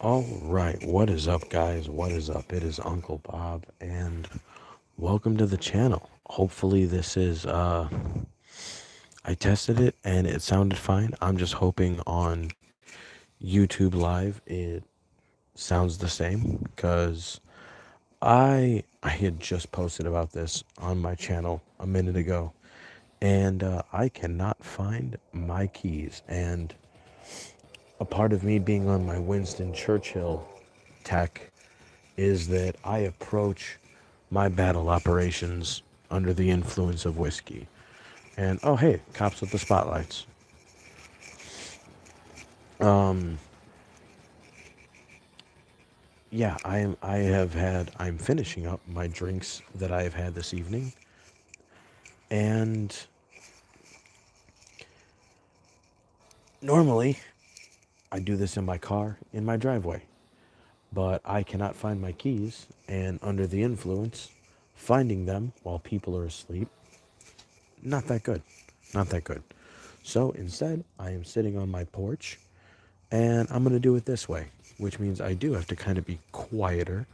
All right, what is up, guys? What is up? It is Uncle Bob, and welcome to the channel. Hopefully, this is I tested it and it sounded fine. I'm just hoping on YouTube Live it sounds the same because I had just posted about this on my channel a minute ago, and I cannot find my keys. And a part of me being on my Winston Churchill tech is that I approach my battle operations under the influence of whiskey. And oh hey, cops with the spotlights. Um yeah, I'm finishing up my drinks that I have had this evening. And normally I do this in my car in my driveway. But I cannot find my keys, and under the influence, finding them while people are asleep, not that good. Not that good. So instead, I am sitting on my porch and I'm going to do it this way, which means I do have to kind of be quieter,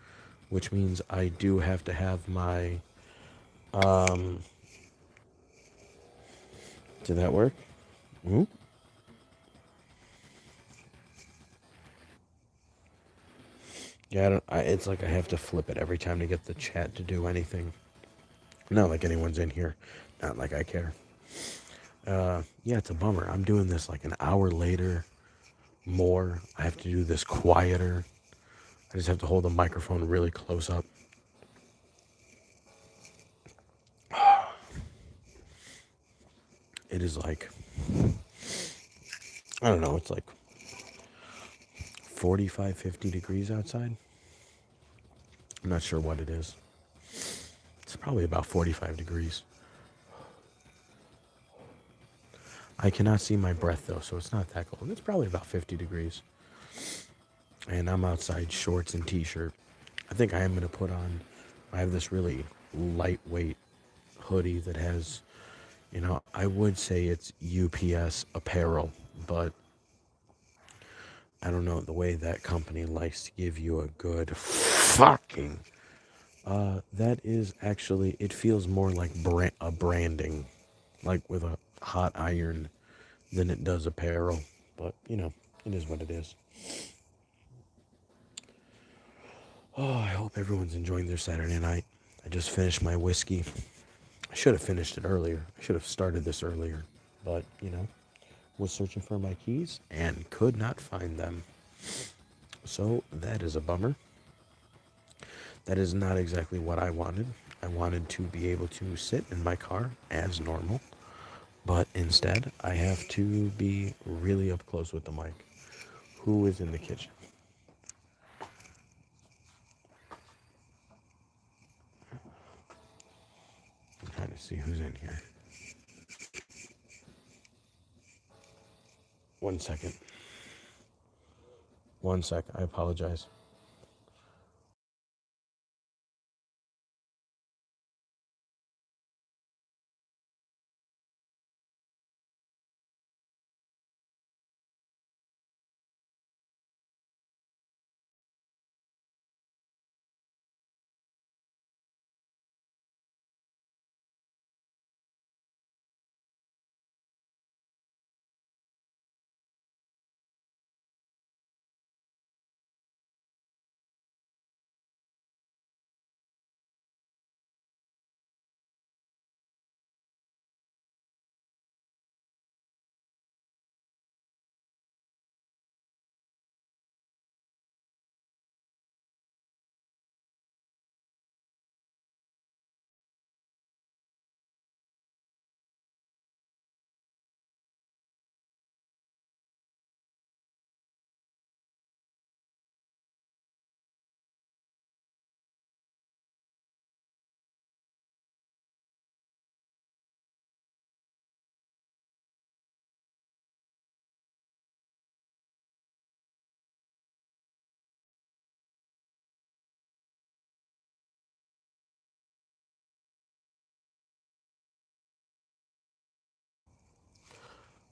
which means I do have to have my. Um, did that work? Ooh. Yeah, it's like I have to flip it every time to get the chat to do anything. Not like anyone's in here. Not like I care. Yeah, it's a bummer. I'm doing this like an hour later, more. I have to do this quieter. I just have to hold the microphone really close up. It is like, I don't know, it's like 45, 50 degrees outside. I'm not sure what it is. It's probably about 45 degrees. I cannot see my breath though, so it's not that cold. It's probably about 50 degrees. And I'm outside shorts and t-shirt. I think I am going to put on, I have this really lightweight hoodie that has, I would say it's UPS apparel, but I don't know, the way that company likes to give you a good fucking, that is actually, it feels more like a branding, like with a hot iron than it does apparel. But, it is what it is. Oh, I hope everyone's enjoying their Saturday night. I just finished my whiskey. I should have finished it earlier. I should have started this earlier. But, was searching for my keys and could not find them. So that is a bummer. That is not exactly what I wanted. I wanted to be able to sit in my car as normal. But instead, I have to be really up close with the mic. Who is in the kitchen? I'm trying to see who's in here. 1 second. 1 sec. I apologize.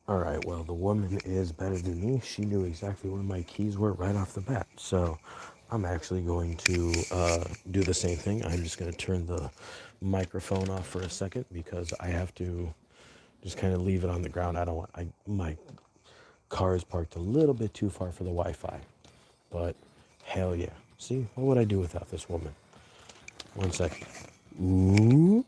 All right, well, the woman is better than me. She knew exactly where my keys were right off the bat. So I'm actually going to do the same thing. I'm just going to turn the microphone off for a second because I have to just kind of leave it on the ground. I don't want, my car is parked a little bit too far for the Wi-Fi. But hell yeah. See, what would I do without this woman? One second. Ooh.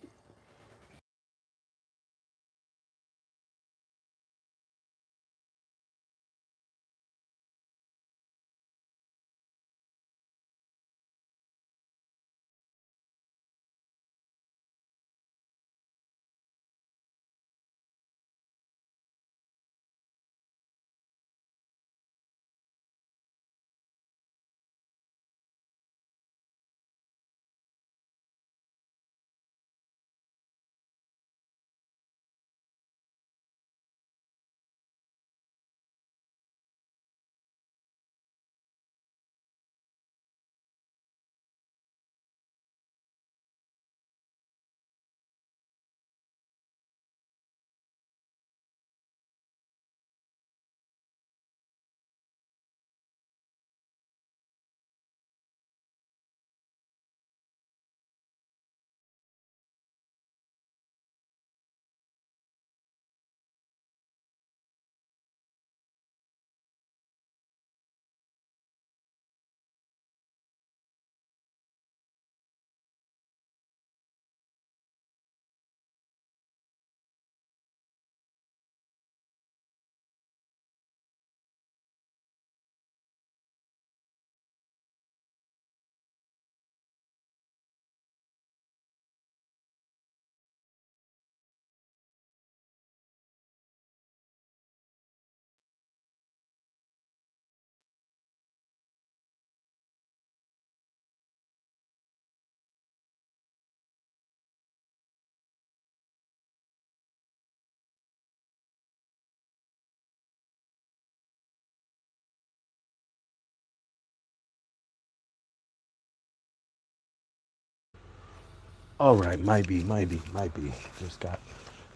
All right, might be.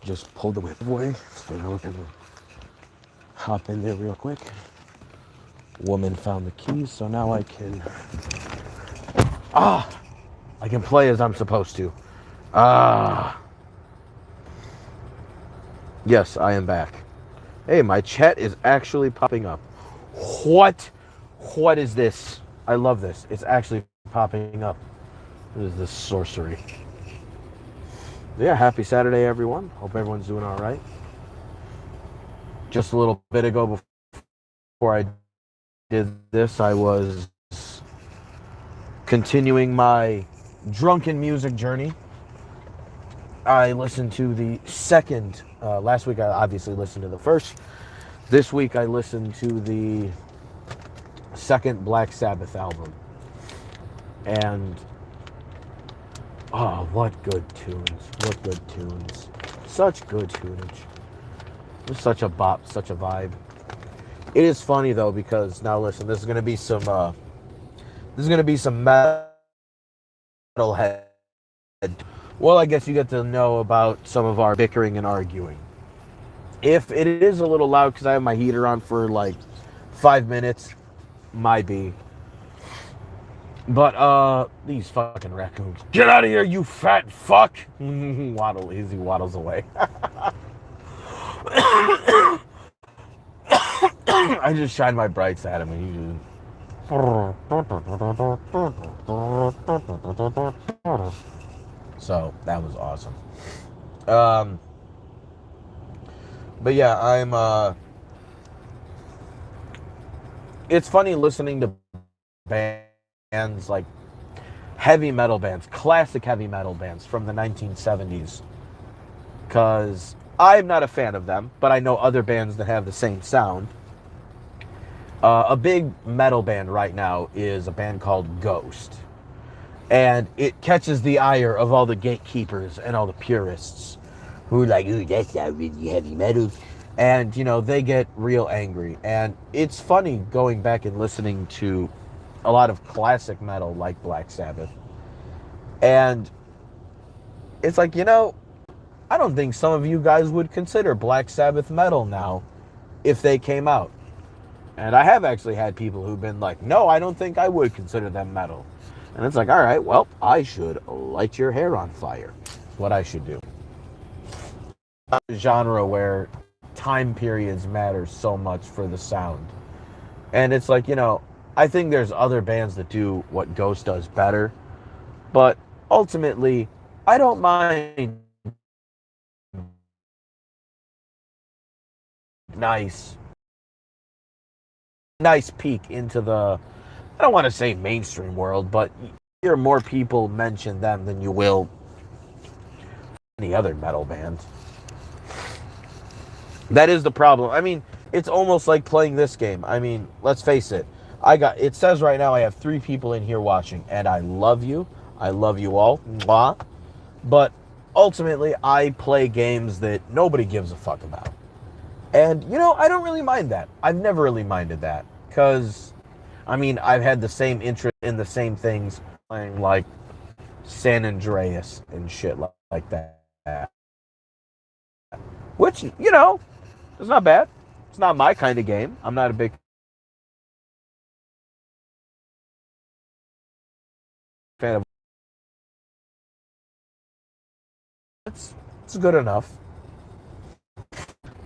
Just pulled the whip away. So now we're gonna hop in there real quick. Woman found the keys, so now I can I can play as I'm supposed to. Ah, yes, I am back. Hey, my chat is actually popping up. What? What is this? I love this. It's actually popping up. What is this sorcery? Yeah, happy Saturday, everyone. Hope everyone's doing all right. Just a little bit ago, before I did this, I was continuing my drunken music journey. I listened to the second, last week I obviously listened to the first. This week I listened to the second Black Sabbath album. And, oh, what good tunes. What good tunes. Such good tunage. It was such a bop, such a vibe. It is funny though, because now listen, there's gonna be some metalhead. Well, I guess you get to know about some of our bickering and arguing. If it is a little loud because I have my heater on for like 5 minutes, might be. But these fucking raccoons. Get out of here, you fat fuck! Waddle, he waddles away. I just shine my brights at him and he just. So that was awesome. But yeah, it's funny listening to bands like heavy metal bands, classic heavy metal bands from the 1970s. Because I'm not a fan of them, but I know other bands that have the same sound. A big metal band right now is a band called Ghost. And it catches the ire of all the gatekeepers and all the purists who are like, ooh, that's not really heavy metal. And, you know, they get real angry. And it's funny going back and listening to a lot of classic metal like Black Sabbath. And it's like, you know, I don't think some of you guys would consider Black Sabbath metal now if they came out. And I have actually had people who've been like, no, I don't think I would consider them metal. And it's like, all right, well, I should light your hair on fire. That's what I should do. A genre where time periods matter so much for the sound. And it's like, I think there's other bands that do what Ghost does better. But ultimately, I don't mind nice peek into the, I don't want to say mainstream world, but you hear more people mention them than you will any other metal band. That is the problem. I mean, it's almost like playing this game. I mean, let's face it. It says right now I have 3 people in here watching, and I love you. I love you all. Mwah. But ultimately, I play games that nobody gives a fuck about. And, I don't really mind that. I've never really minded that. Because, I mean, I've had the same interest in the same things playing, like, San Andreas and shit like that. Which, it's not bad. It's not my kind of game. I'm not a big fan of it. It's good enough.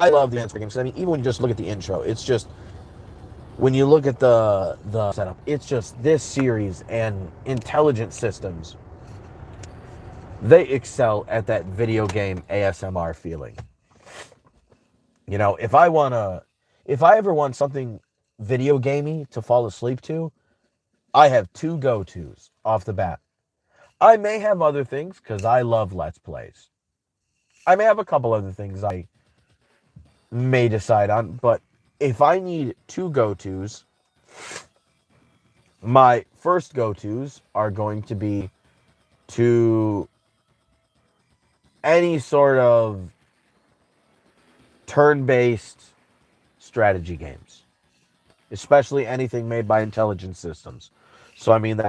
I love the answer games. I mean, even when you just look at the intro, it's just, when you look at the setup, it's just this series and Intelligent Systems. They excel at that video game ASMR feeling. If I ever want something video gamey to fall asleep to, I have 2 go-tos off the bat. I may have other things because I love Let's Plays. I may have a couple other things I may decide on, but if I need 2 go-tos, my first go-tos are going to be to any sort of turn-based strategy games, especially anything made by Intelligent Systems. So, I mean,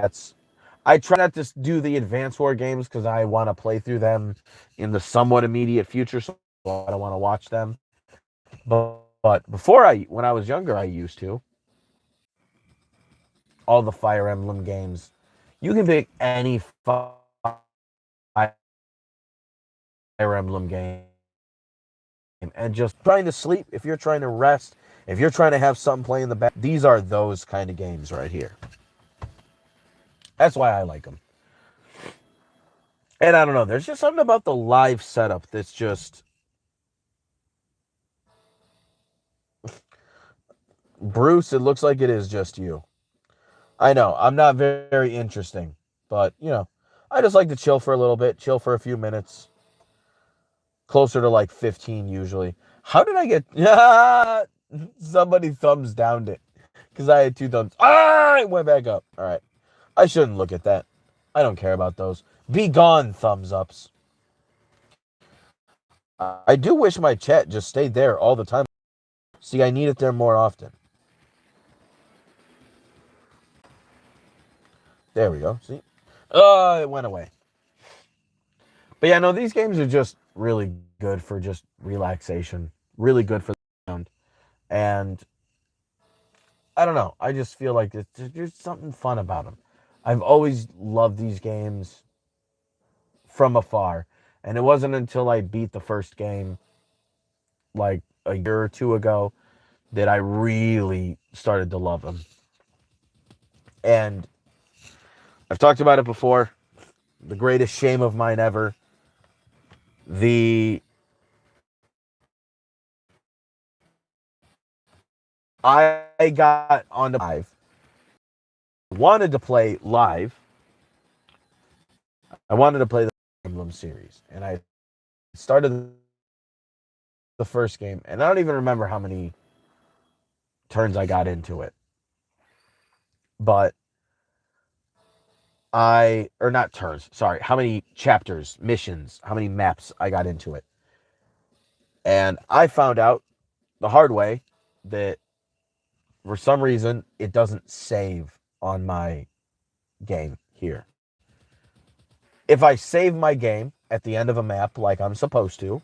I try not to do the Advance War games because I want to play through them in the somewhat immediate future, so I don't want to watch them. But when I was younger, I used to. All the Fire Emblem games. You can pick any Fire Emblem game and just trying to sleep, if you're trying to rest, if you're trying to have something play in the back, these are those kind of games right here. That's why I like them. And I don't know, there's just something about the live setup that's just... Bruce, it looks like it is just you. I know, I'm not very, very interesting, but, I just like to chill for a little bit, chill for a few minutes. Closer to like 15 usually. How did I get... Somebody thumbs downed it. Because I had 2 thumbs. It went back up. All right. I shouldn't look at that. I don't care about those. Be gone, thumbs ups. I do wish my chat just stayed there all the time. See, I need it there more often. There we go. See? It went away. But yeah, no, these games are just really good for just relaxation. Really good for the sound. And I don't know. I just feel like there's something fun about them. I've always loved these games from afar. And it wasn't until I beat the first game like a year or 2 ago that I really started to love them. And I've talked about it before. The greatest shame of mine ever. I got on the live. Wanted to play live. I wanted to play the Emblem series. And I started the first game. And I don't even remember how many turns I got into it. But or not turns, sorry, how many chapters, missions, how many maps I got into it. And I found out the hard way that for some reason it doesn't save on my game here. If I save my game at the end of a map like I'm supposed to,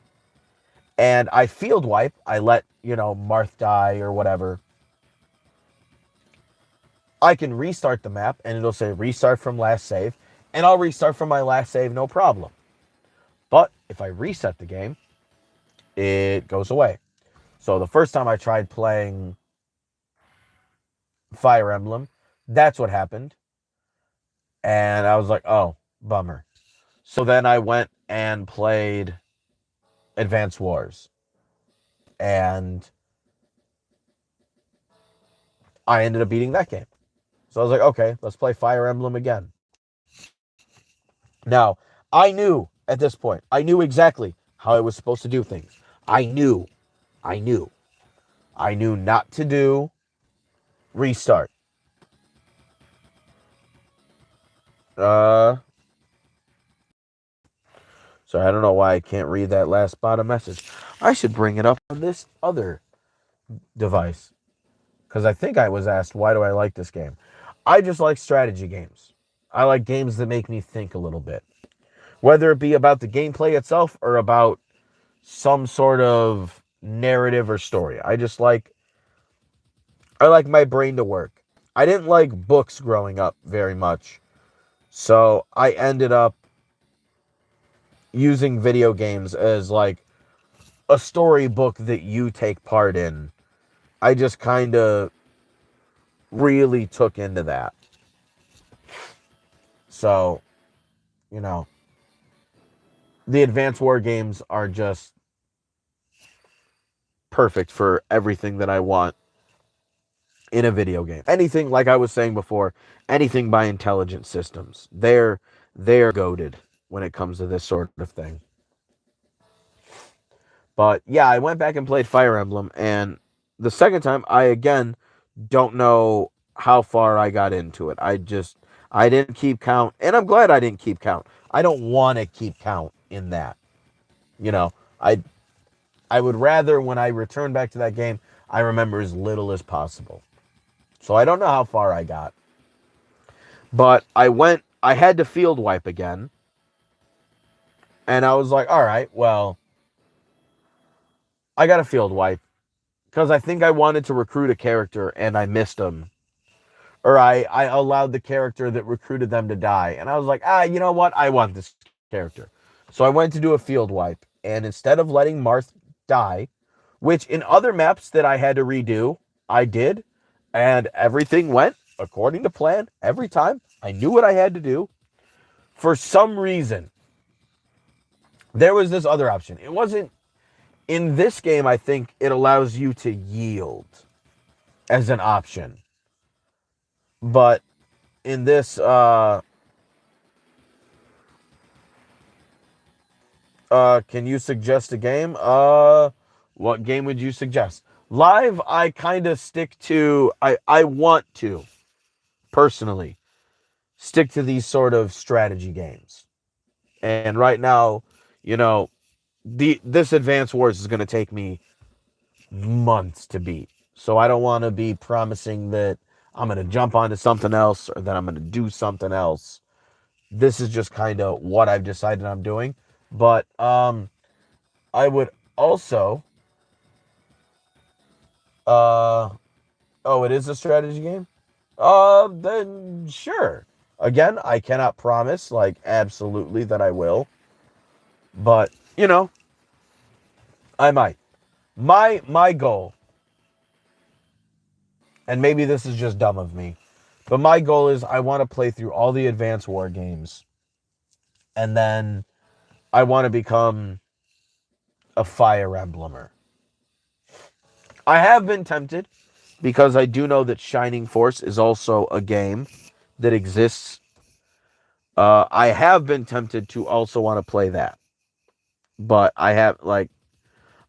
and I field wipe, I let, Marth die or whatever, I can restart the map and it'll say restart from last save, and I'll restart from my last save, no problem. But if I reset the game, it goes away. So the first time I tried playing Fire Emblem, that's what happened. And I was like, oh, bummer. So then I went and played Advance Wars. And I ended up beating that game. So I was like, okay, let's play Fire Emblem again. Now, I knew at this point, I knew exactly how I was supposed to do things. I knew not to do restart. Sorry, I don't know why I can't read that last bottom message. I should bring it up on this other device, because I think I was asked, why do I like this game? I just like strategy games. I like games that make me think a little bit. Whether it be about the gameplay itself or about some sort of narrative or story. I like my brain to work. I didn't like books growing up very much. So I ended up using video games as like a storybook that you take part in. I just kind of really took into that. So, the Advance War games are just perfect for everything that I want in a video game. Anything, like I was saying before, anything by Intelligent Systems. They're goated when it comes to this sort of thing. But yeah, I went back and played Fire Emblem, and the second time, I again don't know how far I got into it. I didn't keep count, and I'm glad I didn't keep count. I don't want to keep count in that. I would rather, when I return back to that game, I remember as little as possible. So I don't know how far I got. But I had to field wipe again. And I was like, all right, well, I got to field wipe. Because I think I wanted to recruit a character and I missed him. Or I allowed the character that recruited them to die. And I was like, you know what? I want this character. So I went to do a field wipe. And instead of letting Marth die, which in other maps that I had to redo, I did. And everything went according to plan every time. I knew what I had to do. For some reason, there was this other option. It wasn't in this game. I think it allows you to yield as an option. But in this, can you suggest a game? What game would you suggest? Live, I kind of stick to, I want to, personally, stick to these sort of strategy games. And right now, this Advance Wars is going to take me months to beat. So I don't want to be promising that I'm going to jump onto something else or that I'm going to do something else. This is just kind of what I've decided I'm doing. But I would also it is a strategy game? Then sure. Again, I cannot promise like absolutely that I will. But, I might. My goal, and maybe this is just dumb of me, but my goal is I want to play through all the Advance War games. And then I want to become a Fire Emblemer. I have been tempted because I do know that Shining Force is also a game that exists. I have been tempted to also want to play that. But I have, I'm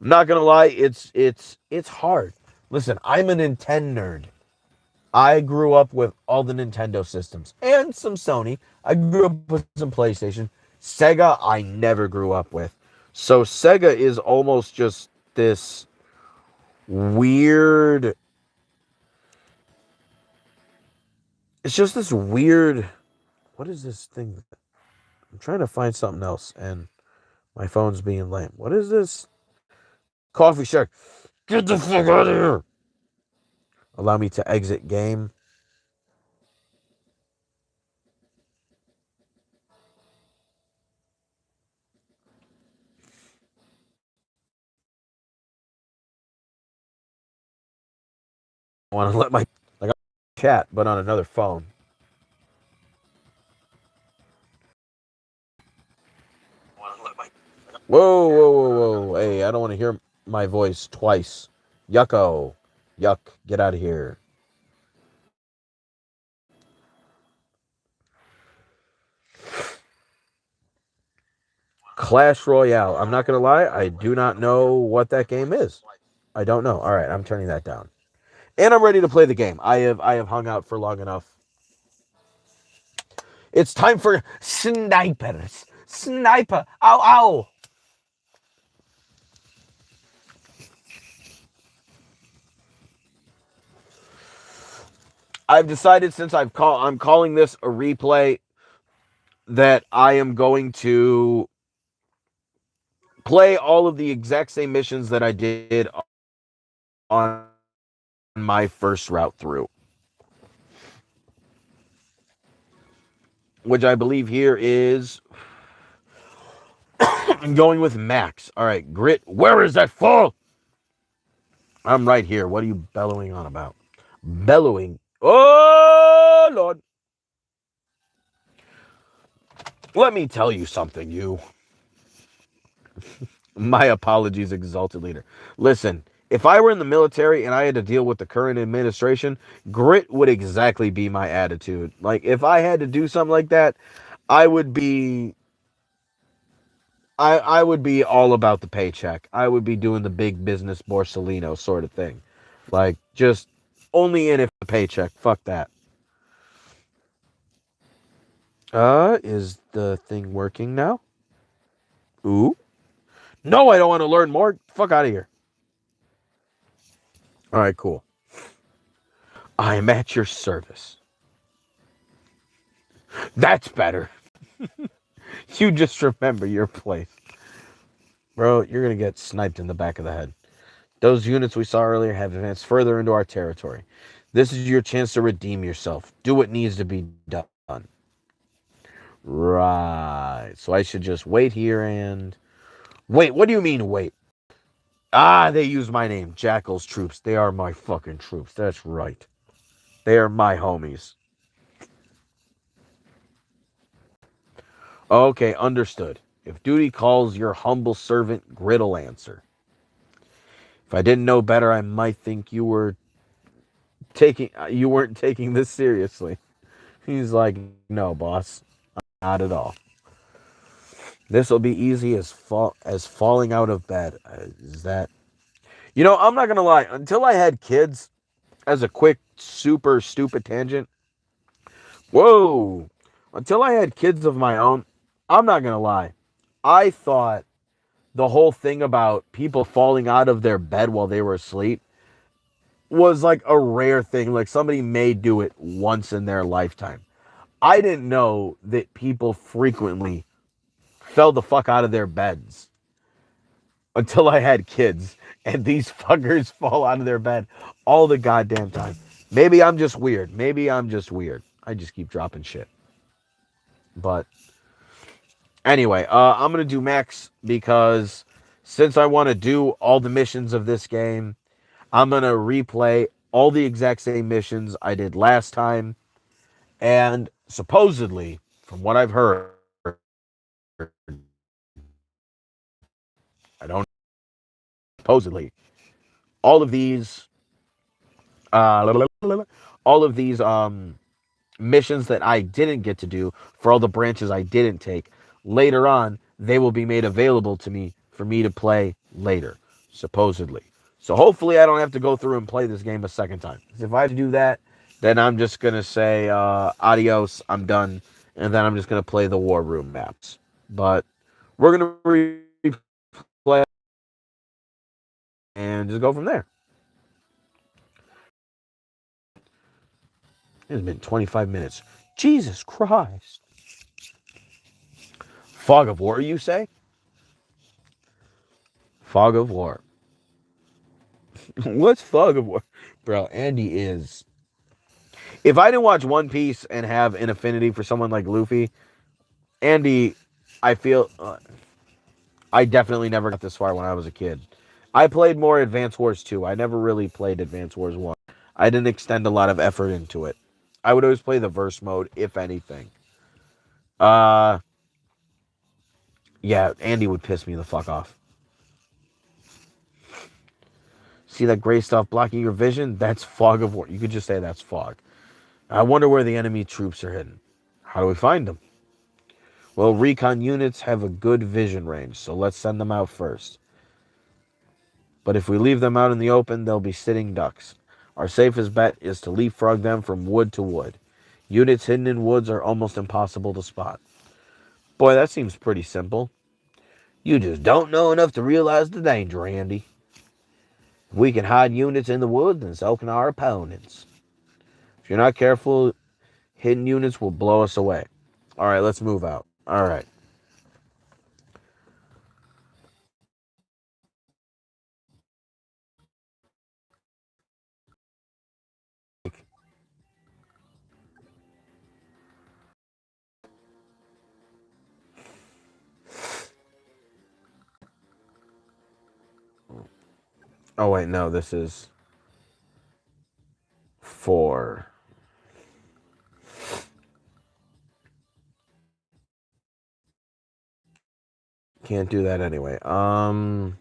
not going to lie, it's hard. Listen, I'm a Nintendo nerd. I grew up with all the Nintendo systems and some Sony. I grew up with some PlayStation. Sega, I never grew up with. So Sega is almost just this weird. It's just this weird. What is this thing? I'm trying to find something else, and My phone's being lame. What is this? Coffee Shark. Get the fuck out of here. Allow me to exit game. I want to let my like chat, but on another phone. Whoa, whoa, whoa, whoa. Hey, I don't want to hear my voice twice. Yucko. Yuck. Get out of here. Clash Royale. I'm not going to lie. I do not know what that game is. I don't know. All right, I'm turning that down. And I'm ready to play the game. I have hung out for long enough. It's time for snipers. Sniper. Ow, ow. I've decided since I'm calling this a replay that I am going to play all of the exact same missions that I did on my first route through. Which I believe here is I'm going with Max. All right, Grit. Where is that fall? I'm right here. What are you bellowing on about? Bellowing. Oh, Lord. Let me tell you something, you. My apologies, Exalted Leader. Listen, if I were in the military and I had to deal with the current administration, grit would exactly be my attitude. Like, if I had to do something like that, I would be I would be all about the paycheck. I would be doing the big business Borsellino sort of thing. Like, just only in it for the paycheck. Fuck that. Is the thing working now? Ooh. No, I don't want to learn more. Fuck out of here. All right, cool. I am at your service. That's better. You just remember your place. Bro, you're going to get sniped in the back of the head. Those units we saw earlier have advanced further into our territory. This is your chance to redeem yourself. Do what needs to be done. Right. So I should just wait here and... Wait, what do you mean wait? Ah, they use my name. Jackal's troops. They are my fucking troops. That's right. They are my homies. Okay, understood. If duty calls, your humble servant Grit'll answer. If I didn't know better, I might think you weren't taking this seriously. He's like, no, boss, not at all. This will be easy as falling out of bed. Is that? I'm not gonna lie. Until I had kids, as a quick, super stupid tangent. Whoa! Until I had kids of my own, I'm not gonna lie. I thought the whole thing about people falling out of their bed while they were asleep was like a rare thing. Like somebody may do it once in their lifetime. I didn't know that people frequently fell the fuck out of their beds until I had kids. And these fuckers fall out of their bed all the goddamn time. Maybe I'm just weird. I just keep dropping shit. But anyway, I'm going to do Max because since I want to do all the missions of this game, I'm going to replay all the exact same missions I did last time. And supposedly, from what I've heard, I don't supposedly, all of these, uh, all of these missions that I didn't get to do for all the branches I didn't take, later on, they will be made available to me for me to play later, supposedly. So hopefully I don't have to go through and play this game a second time. If I have to do that, then I'm just going to say adios, I'm done, and then I'm just going to play the War Room maps. But we're going to replay and just go from there. It's been 25 minutes. Jesus Christ. Fog of War, you say? Fog of War. What's Fog of War? Bro, Andy is. If I didn't watch One Piece and have an affinity for someone like Luffy, Andy, I feel. I definitely never got this far when I was a kid. I played more Advance Wars 2. I never really played Advance Wars 1. I didn't extend a lot of effort into it. I would always play the verse mode, if anything. Uh, yeah, Andy would piss me the fuck off. See that gray stuff blocking your vision? That's Fog of War. You could just say that's fog. I wonder where the enemy troops are hidden. How do we find them? Well, recon units have a good vision range, so let's send them out first. But if we leave them out in the open, they'll be sitting ducks. Our safest bet is to leapfrog them from wood to wood. Units hidden in woods are almost impossible to spot. Boy, that seems pretty simple. You just don't know enough to realize the danger, Andy. If we can hide units in the woods, then so can our opponents. If you're not careful, hidden units will blow us away. All right, let's move out. All right. Oh, wait, no, this is 4. Can't do that anyway. Now,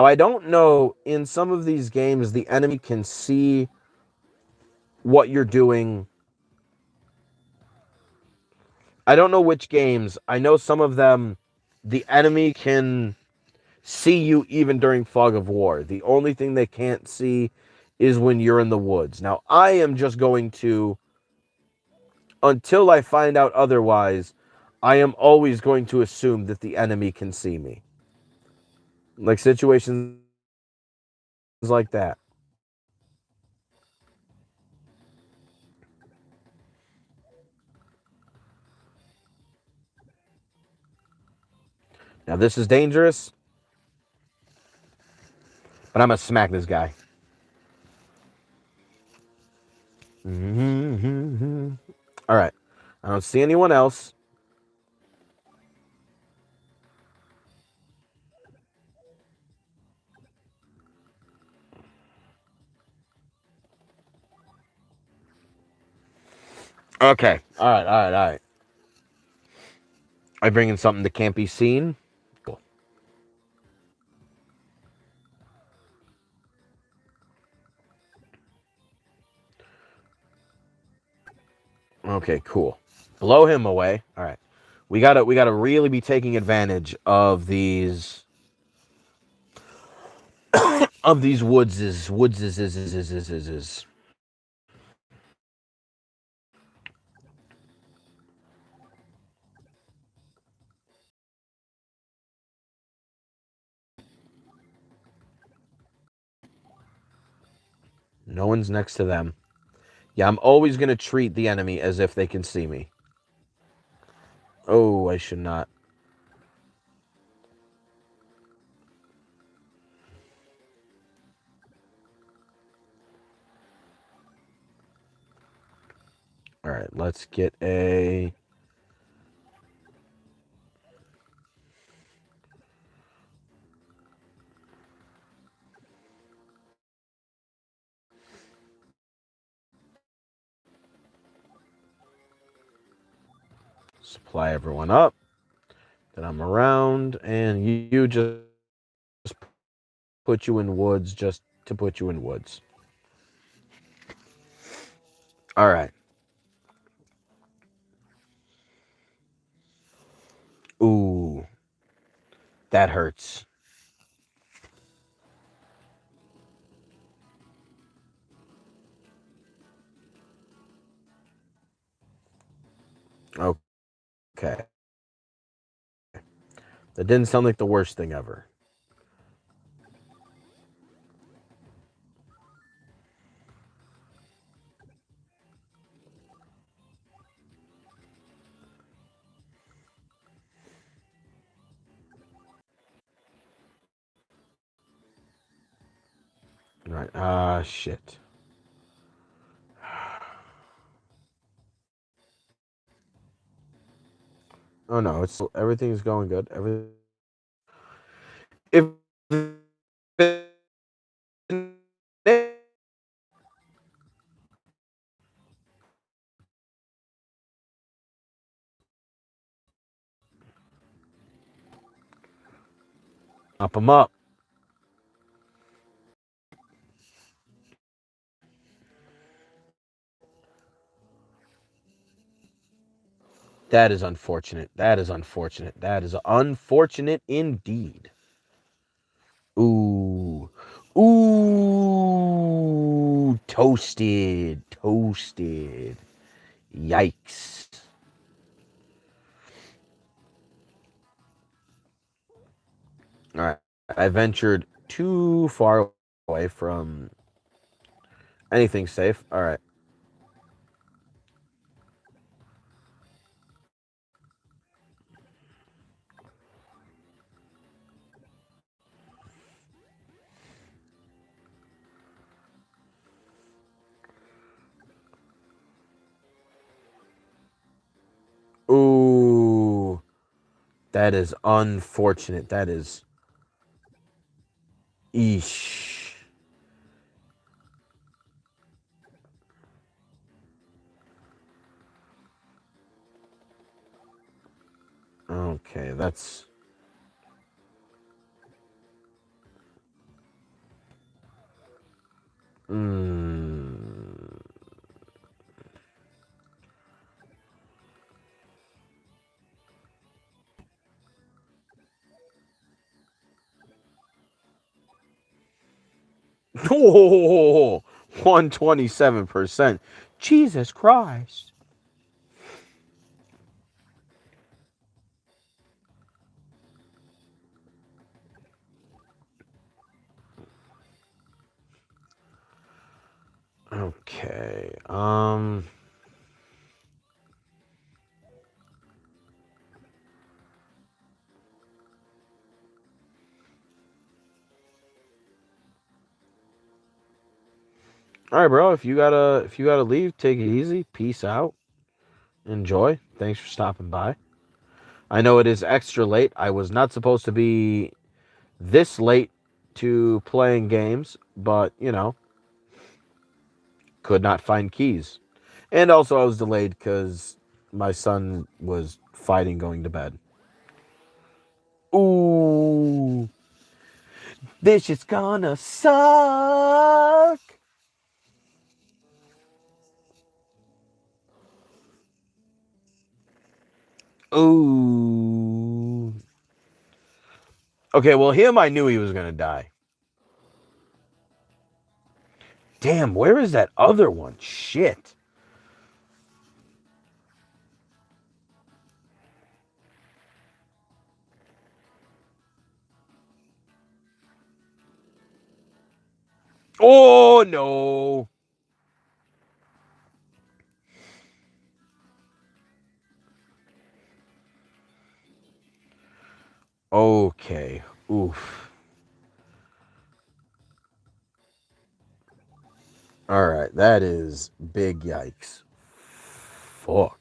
I don't know, in some of these games, the enemy can see what you're doing. I don't know which games. I know some of them, the enemy can see you even during Fog of War. The only thing they can't see is when you're in the woods. Now, I am just going to, until I find out otherwise, I am always going to assume that the enemy can see me. Like situations like that. Now, this is dangerous, but I'm going to smack this guy. All right. I don't see anyone else. Okay. All right. All right. All right. I bring in something that can't be seen. Cool. Okay. Cool. Blow him away. All right. We gotta really be taking advantage of these woodses. No one's next to them. Yeah, I'm always gonna treat the enemy as if they can see me. Oh, I should not. All right, let's get a. Supply everyone up that I'm around, and you just put you in woods just to put you in woods. All right. Ooh, that hurts. Okay. That didn't sound like the worst thing ever. Right. Shit. Oh no, it's everything's going good. Everything. If up them up. That is unfortunate. That is unfortunate. That is unfortunate indeed. Ooh. Ooh. Toasted. Toasted. Yikes. All right. I ventured too far away from anything safe. All right. Ooh. That is unfortunate. That is. Eesh. Okay, that's. Mm. Oh, 127%. Jesus Christ. Okay. All right, bro. If you gotta leave, take it easy. Peace out. Enjoy. Thanks for stopping by. I know it is extra late. I was not supposed to be this late to playing games, but could not find keys. And also, I was delayed because my son was fighting going to bed. Ooh, this is gonna suck. Ooh. Okay, well, him, I knew he was gonna die. Damn, where is that other one? Shit. Oh, no. Okay. Oof. All right, that is big yikes. Fuck.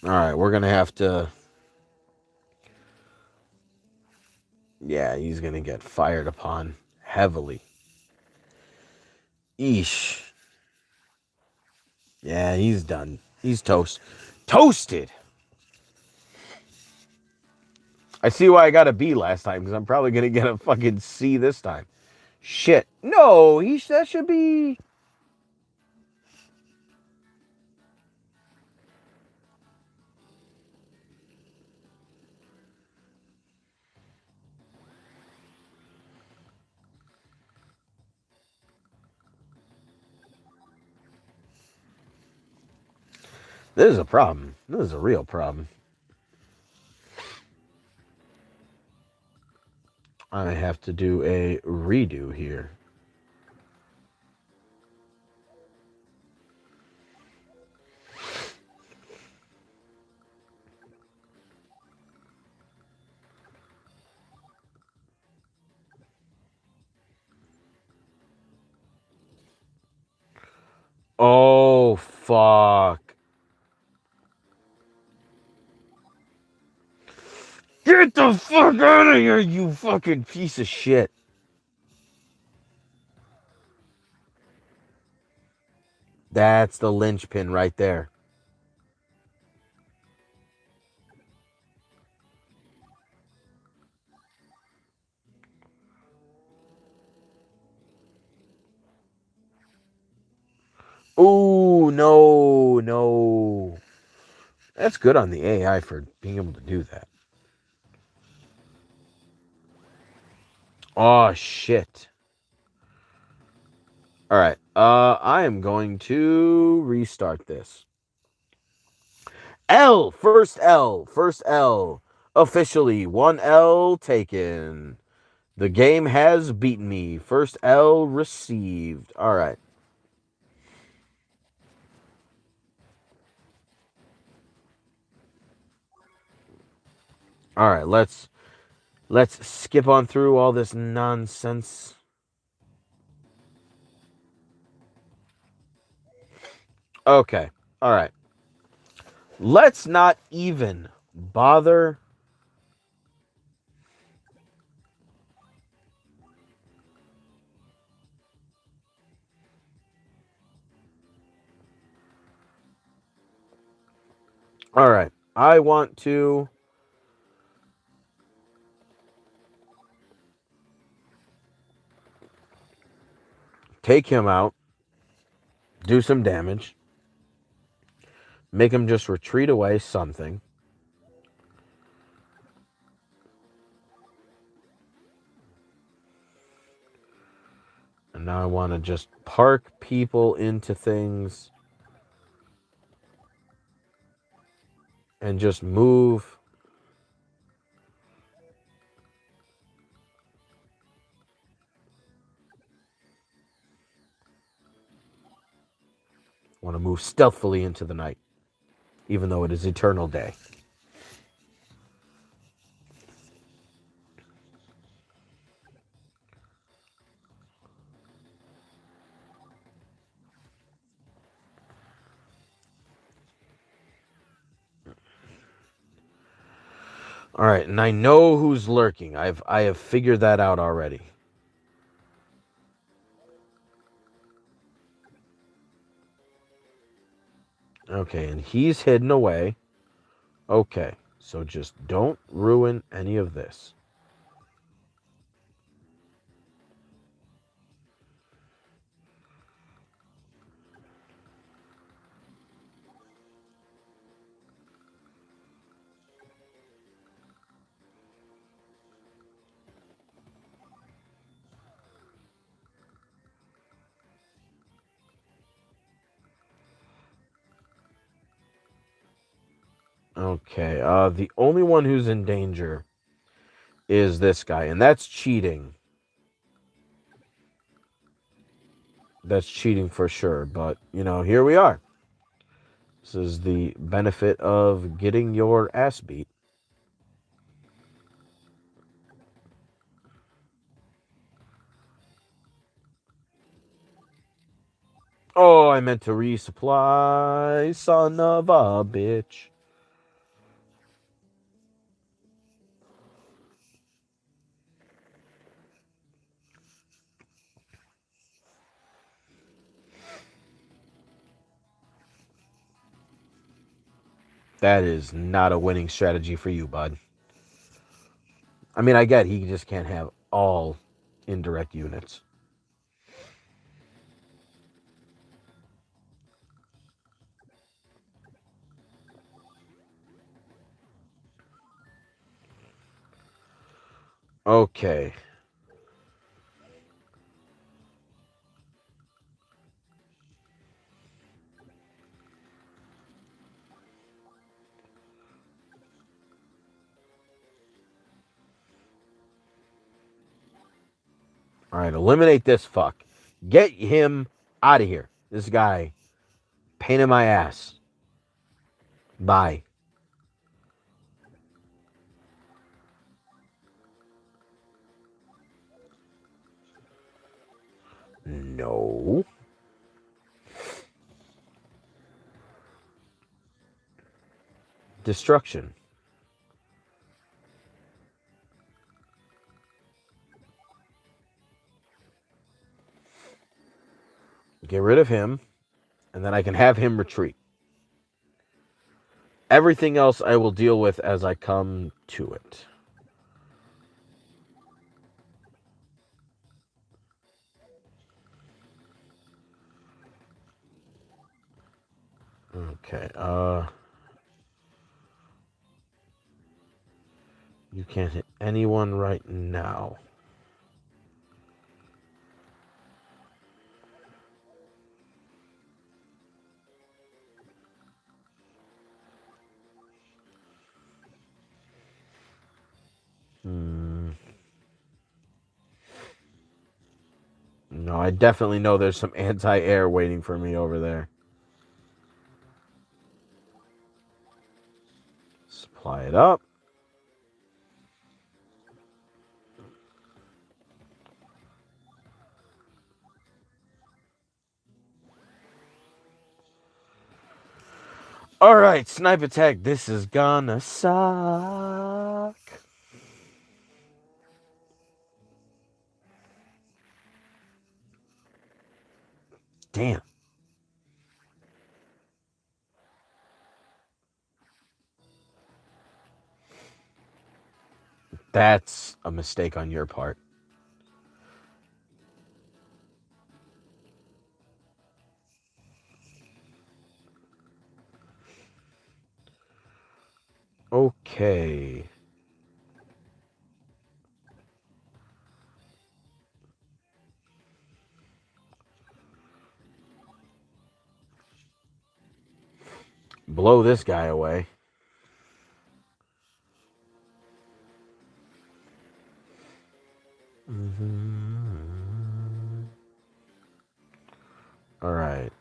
All right, we're gonna have to. Yeah, he's gonna get fired upon heavily. Eesh. Yeah, he's done. He's toast. Toasted! I see why I got a B last time, because I'm probably going to get a fucking C this time. Shit. No, that should be... This is a problem. This is a real problem. I have to do a redo here. Oh, fuck. Get the fuck out of here, you fucking piece of shit. That's the linchpin right there. Ooh, no, no. That's good on the AI for being able to do that. Oh, shit. All right. I am going to restart this. L, first L, first L. Officially, 1 L taken. The game has beaten me. First L received. All right. All right, let's skip on through all this nonsense. Okay. All right. Let's not even bother. All right. I want to take him out, do some damage, make him just retreat away something. And now I want to just park people into things and just move. I want to move stealthily into the night, even though it is eternal day. All right, and I know who's lurking. I have figured that out already. Okay, and he's hidden away. Okay, so just don't ruin any of this. Okay, the only one who's in danger is this guy, and that's cheating. That's cheating for sure, but, here we are. This is the benefit of getting your ass beat. Oh, I meant to resupply, son of a bitch. That is not a winning strategy for you, bud. I mean, I get he just can't have all indirect units. Okay. All right, eliminate this fuck. Get him out of here. This guy, pain in my ass. Bye. No. Destruction. Get rid of him, and then I can have him retreat. Everything else I will deal with as I come to it. Okay, you can't hit anyone right now. No, I definitely know there's some anti-air waiting for me over there. Supply it up. All right, snipe attack. This is gonna suck. Damn. That's a mistake on your part. Okay. Blow this guy away. All right.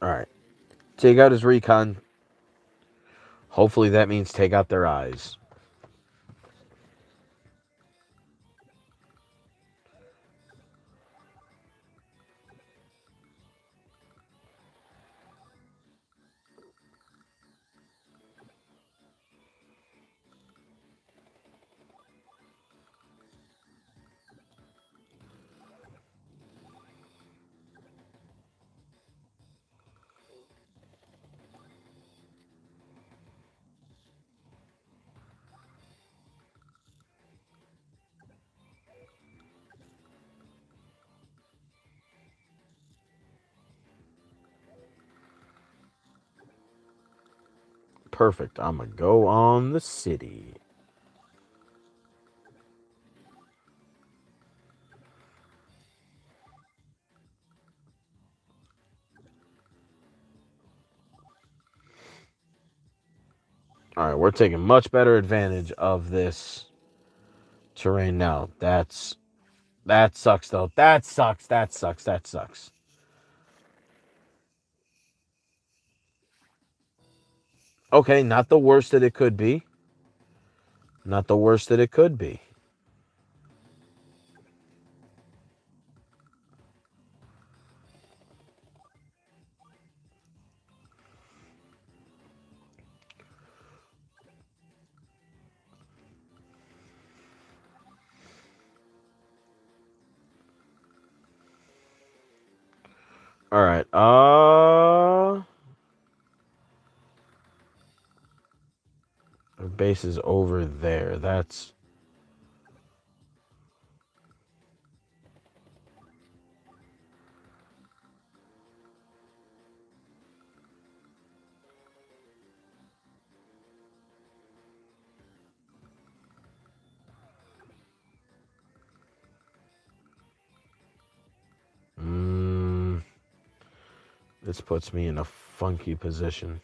All right. Take out his recon. Hopefully that means take out their eyes. Perfect. I'm going to go on the city. All right, we're taking much better advantage of this terrain now. That sucks, though. That sucks. That sucks. That sucks. Okay, not the worst that it could be. Not the worst that it could be. All right. Our base is over there. That's this puts me in a funky position.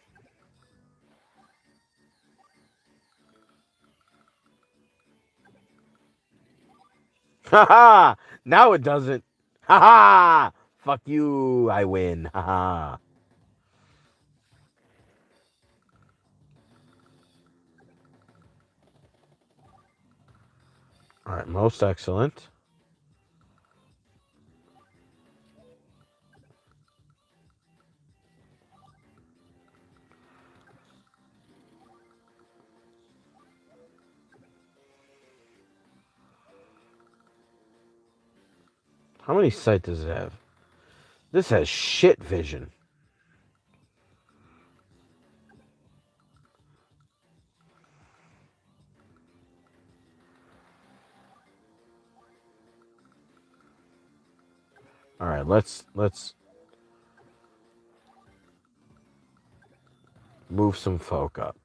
Ha ha! Now it doesn't. Ha ha! Fuck you! I win. Ha ha! All right, most excellent. How many sight does it have? This has shit vision. All right, let's move some folk up.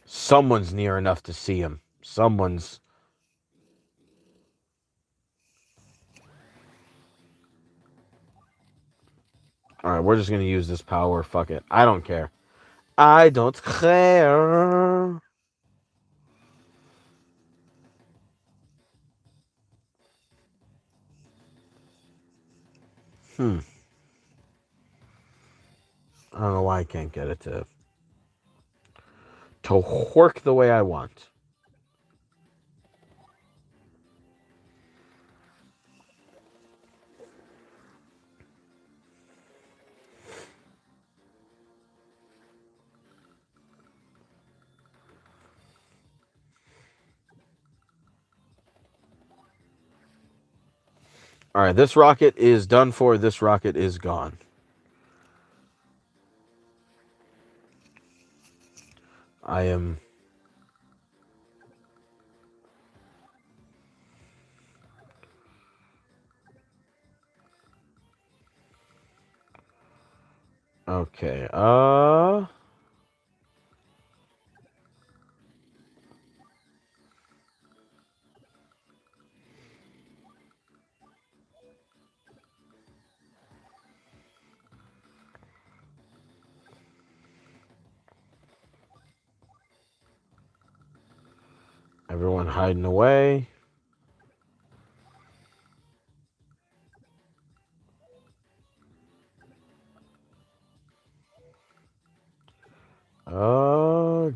Someone's near enough to see him. Someone's. All right, we're just gonna use this power. Fuck it. I don't care. I don't care. I don't know why I can't get it to work the way I want. All right, this rocket is done for. This rocket is gone. I am. Okay. Everyone hiding away.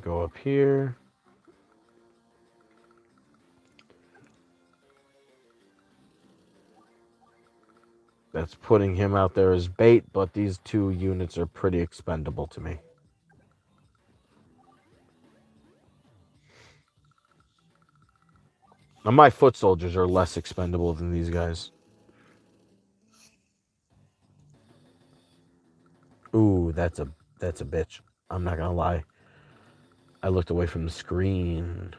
Go up here. That's putting him out there as bait, but these two units are pretty expendable to me. Now, my foot soldiers are less expendable than these guys. Ooh, that's a bitch. I'm not gonna lie. I looked away from the screen.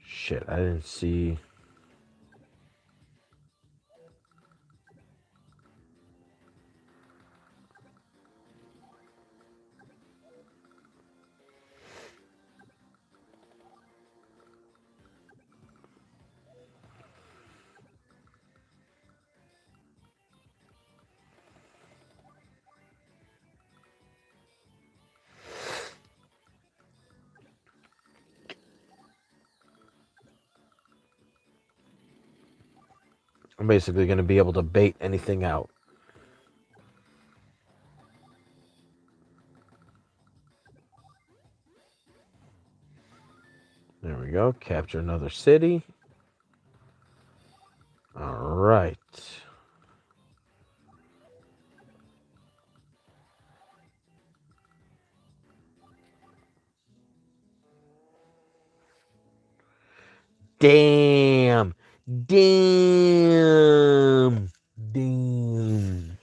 Shit, I didn't see. I'm basically going to be able to bait anything out. There we go. Capture another city. All right. Damn. Damn. Damn.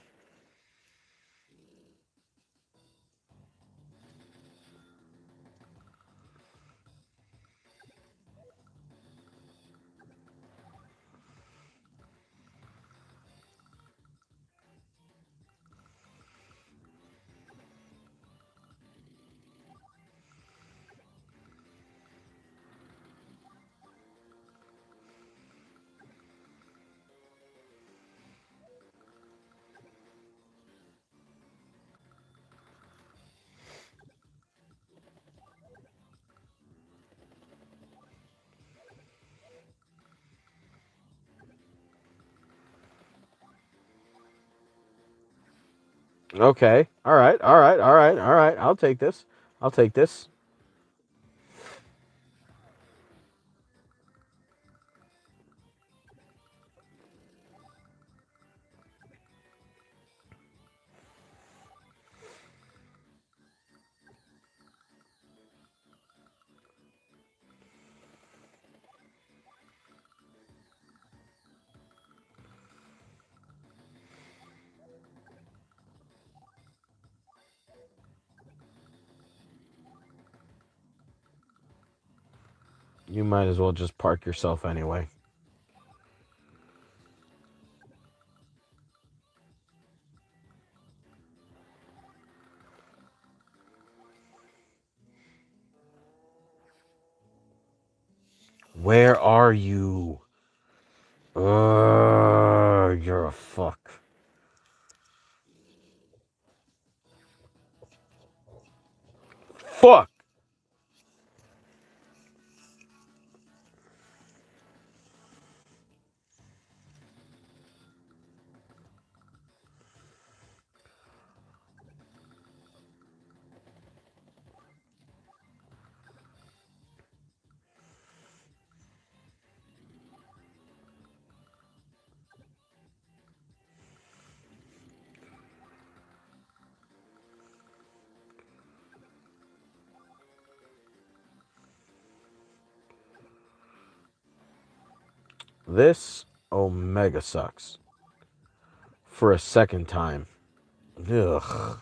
Okay. All right. All right. All right. All right. I'll take this. I'll take this. You might as well just park yourself anyway. Where are you? You're a fuck. Fuck. This Omega sucks. For a second time. Ugh.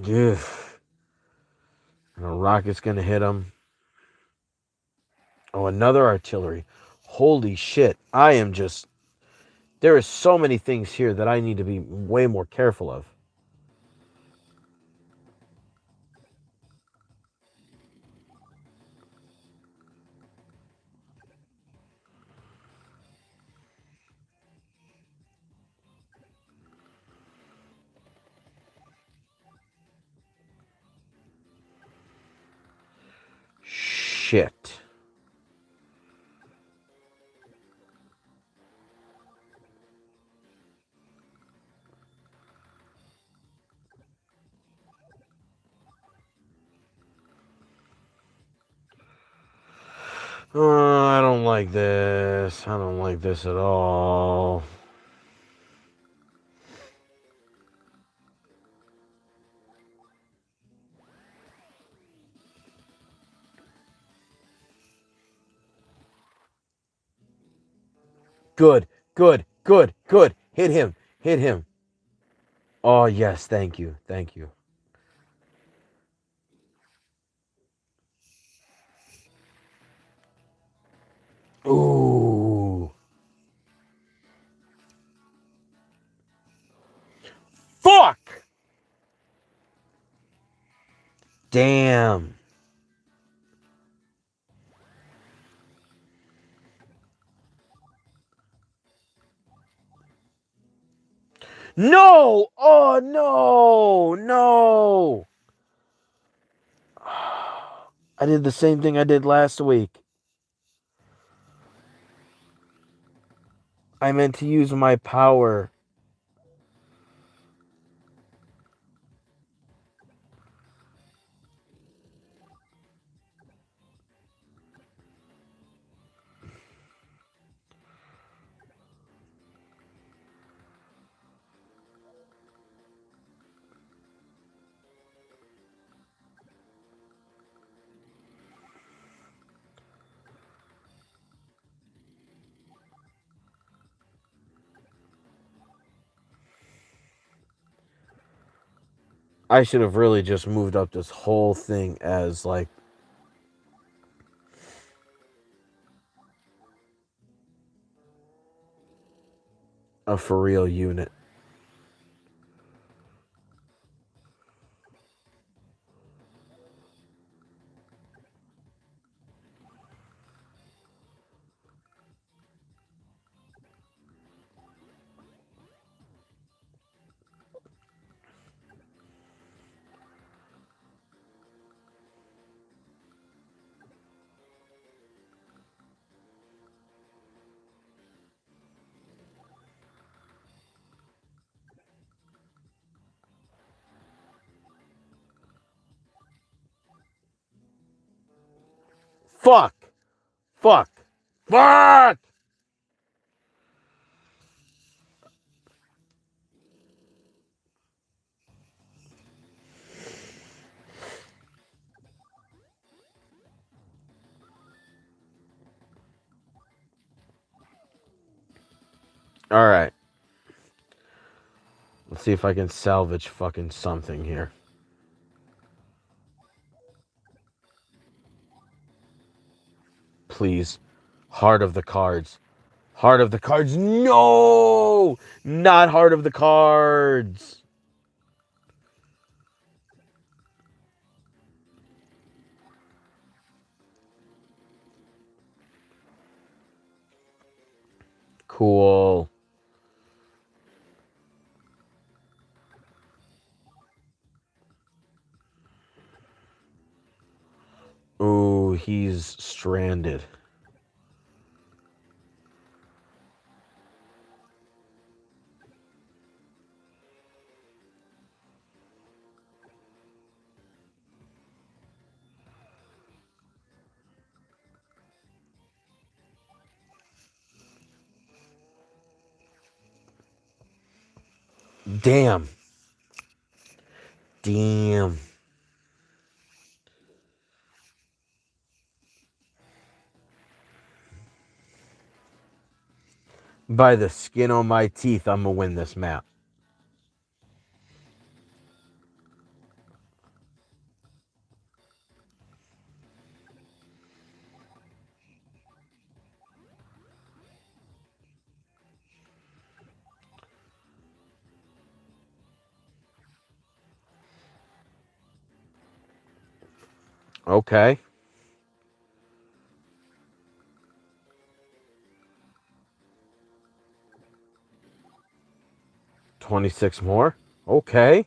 Ugh. And a rocket's gonna hit him. Oh, another artillery. Holy shit. I am just. There are so many things here that I need to be way more careful of. Shit. Oh, I don't like this. I don't like this at all. Good, good, good, good. Hit him. Hit him. Oh, yes. Thank you. Thank you. Ooh. Fuck! Damn. No! Oh, no! No! I did the same thing I did last week. I meant to use my power. I should have really just moved up this whole thing as like a for real unit. Fuck! Fuck! Fuck! Alright. Let's see if I can salvage fucking something here. Please. Heart of the cards. Heart of the cards. No! Not heart of the cards. Cool. Ooh, he's stranded. Damn. Damn. By the skin on my teeth, I'm gonna win this map. Okay. 26 more? Okay.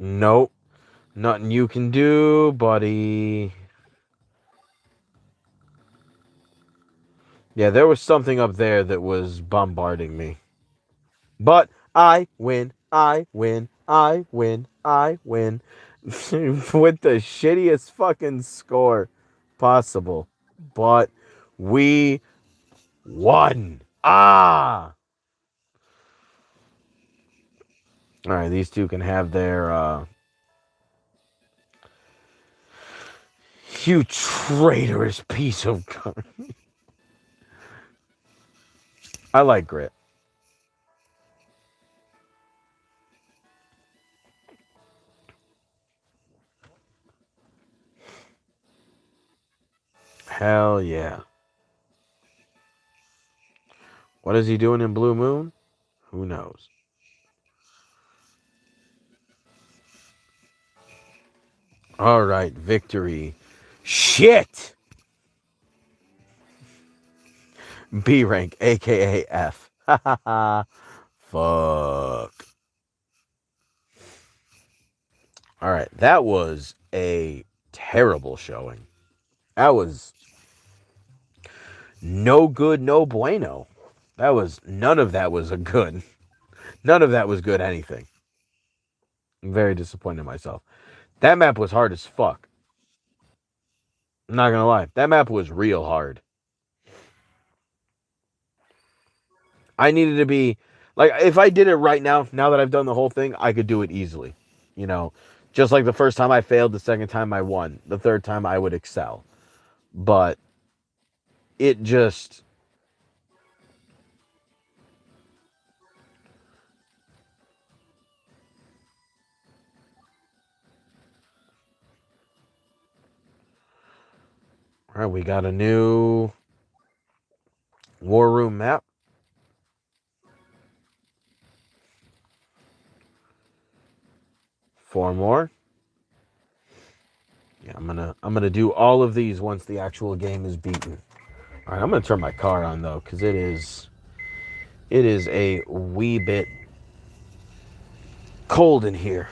Nope. Nothing you can do, buddy. Yeah, there was something up there that was bombarding me. But I win, I win, I win, I win. With the shittiest fucking score possible. But we won. Ah! Alright, these two can have their, you traitorous piece of garbage. I like Grit. Hell yeah. What is he doing in Blue Moon? Who knows? All right, victory. Shit! B rank, aka F. Ha ha ha. Fuck. All right, that was a terrible showing. That was no good, no bueno. None of that was a good. None of that was good anything. I'm very disappointed in myself. That map was hard as fuck. I'm not gonna lie. That map was real hard. I needed to be like, if I did it right now that I've done the whole thing, I could do it easily. You know, just like the first time I failed, the second time I won, the third time I would excel. But it just, all right, we got a new War Room map. Four more. Yeah, I'm gonna do all of these once the actual game is beaten. All right, I'm gonna turn my car on though, because it is a wee bit cold in here.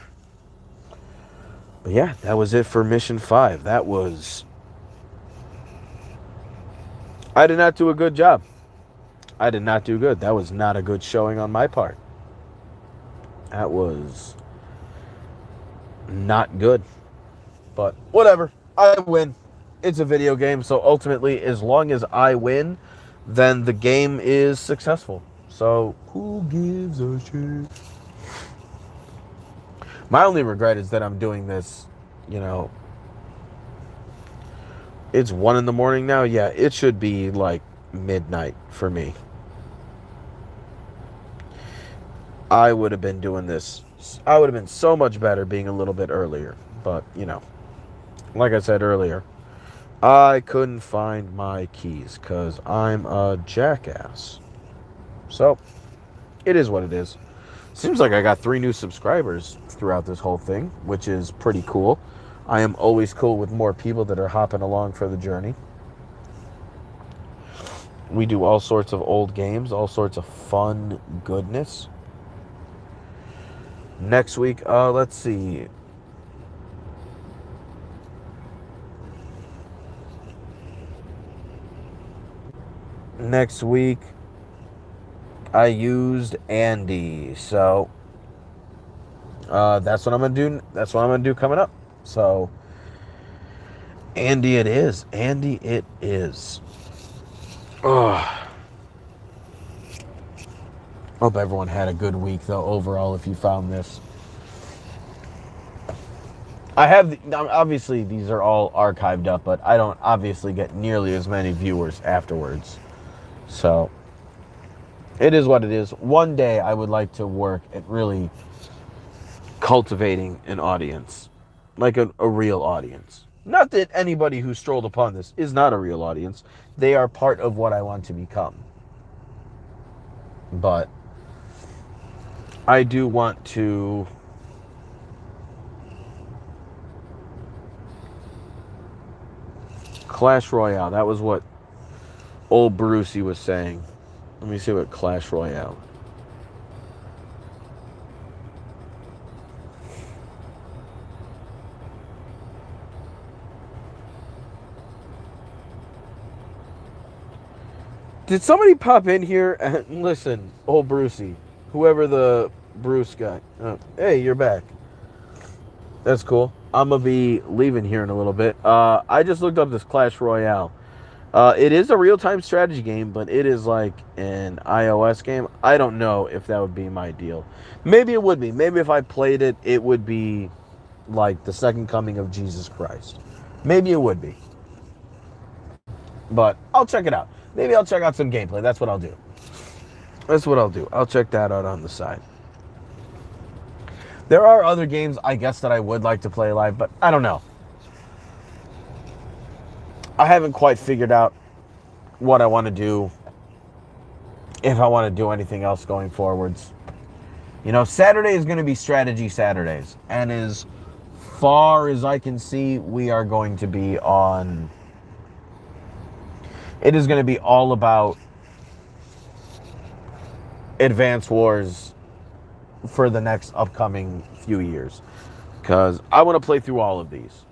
But yeah, that was it for mission 5. I did not do a good job. I did not do good. That was not a good showing on my part. That was not good. But whatever. I win. It's a video game, so ultimately, as long as I win, then the game is successful. So who gives a shit? My only regret is that I'm doing this, you know, it's 1 a.m. now. Yeah, it should be like midnight for me. I would have been doing this. I would have been so much better being a little bit earlier. But, you know, like I said earlier, I couldn't find my keys because I'm a jackass. So, it is what it is. Seems like I got 3 new subscribers throughout this whole thing, which is pretty cool. I am always cool with more people that are hopping along for the journey. We do all sorts of old games, all sorts of fun goodness. Next week, let's see. Next week, I used Andy, so that's what I'm gonna do. That's what I'm gonna do coming up. So, Andy, it is. Andy, it is. Ugh. Hope everyone had a good week, though, overall, if you found this. I have, obviously, these are all archived up, but I don't obviously get nearly as many viewers afterwards. So, it is what it is. One day, I would like to work at really cultivating an audience, like a real audience. Not that anybody who strolled upon this is not a real audience. They are part of what I want to become. But I do want to Clash Royale. That was what old Brucey was saying. Let me see what Clash Royale. Did somebody pop in here and listen, old Brucey, whoever the Bruce guy. Hey, you're back. That's cool. I'm gonna be leaving here in a little bit. I just looked up this Clash Royale. It is a real-time strategy game, but it is like an iOS game. I don't know if that would be my deal. Maybe it would be. Maybe if I played it, it would be like the second coming of Jesus Christ. Maybe it would be. But I'll check it out. Maybe I'll check out some gameplay. That's what I'll do. That's what I'll do. I'll check that out on the side. There are other games, I guess, that I would like to play live, but I don't know. I haven't quite figured out what I want to do, if I want to do anything else going forwards. You know, Saturday is going to be strategy Saturdays. And as far as I can see, we are going to be on... It is going to be all about Advance Wars for the next upcoming few years. Because I want to play through all of these.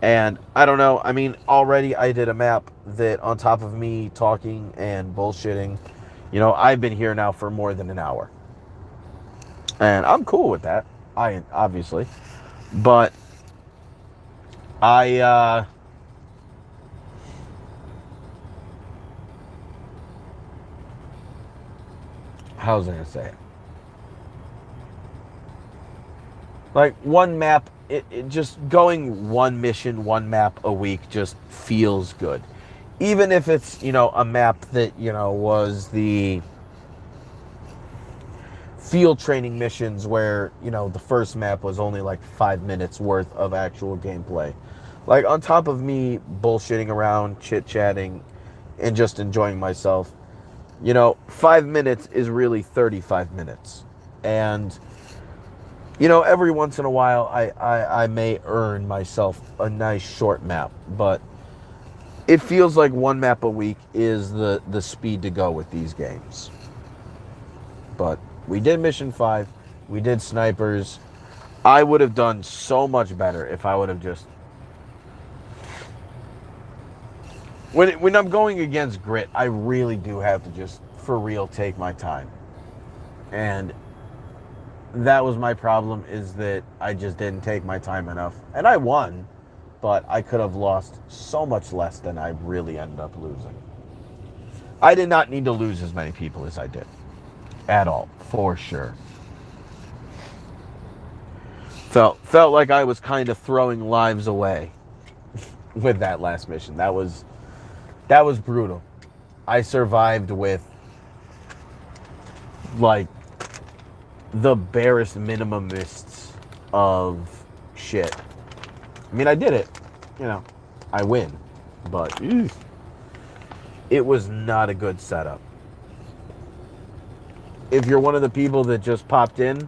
And I don't know, I mean, already I did a map that on top of me talking and bullshitting, you know, I've been here now for more than an hour. And I'm cool with that, obviously. But how was I going to say it? Like, one map, it just going one mission, one map a week just feels good. Even if it's, you know, a map that, you know, was the field training missions where, you know, the first map was only like 5 minutes worth of actual gameplay. Like, on top of me bullshitting around, chit-chatting, and just enjoying myself, you know, 5 minutes is really 35 minutes. And... you know, every once in a while, I may earn myself a nice short map, but it feels like one map a week is the speed to go with these games. But we did Mission 5, we did Snipers. I would have done so much better if I would have just... When I'm going against Grit, I really do have to just, for real, take my time. And... that was my problem, is that I just didn't take my time enough. And I won, but I could have lost so much less than I really ended up losing. I did not need to lose as many people as I did. At all, for sure. Felt like I was kind of throwing lives away with that last mission. That was brutal. I survived with, like, the barest minimalists of shit. I mean, I did it. You know, I win. But it was not a good setup. If you're one of the people that just popped in,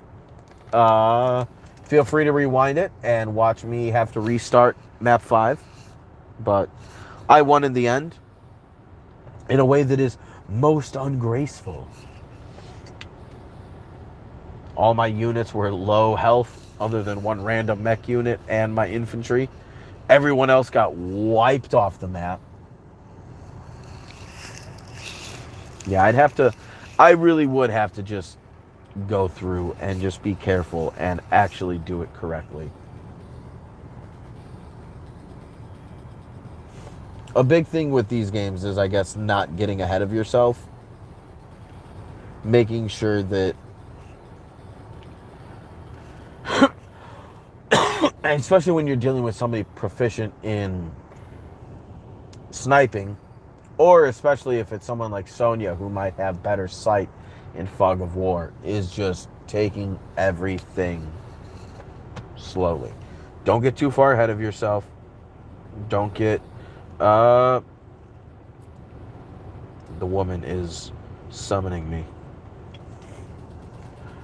feel free to rewind it and watch me have to restart map 5. But I won in the end in a way that is most ungraceful. All my units were low health, other than one random mech unit and my infantry. Everyone else got wiped off the map. Yeah, I really would have to just go through and just be careful and actually do it correctly. A big thing with these games is, I guess, not getting ahead of yourself. Making sure that... especially when you're dealing with somebody proficient in sniping, or especially if it's someone like Sonya who might have better sight in Fog of War, is just taking everything slowly. Don't get too far ahead of yourself. Don't get... the woman is summoning me.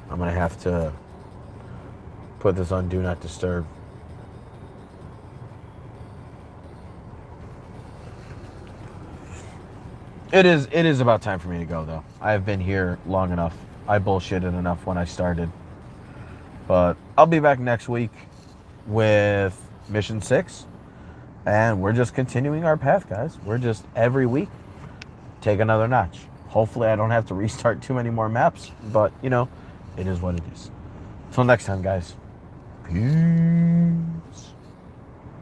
I'm going to have to put this on Do Not Disturb. It is about time for me to go, though. I've been here long enough. I bullshitted enough when I started. But I'll be back next week with Mission 6. And we're just continuing our path, guys. We're just, every week, take another notch. Hopefully I don't have to restart too many more maps. But, you know, it is what it is. Until next time, guys. Peace.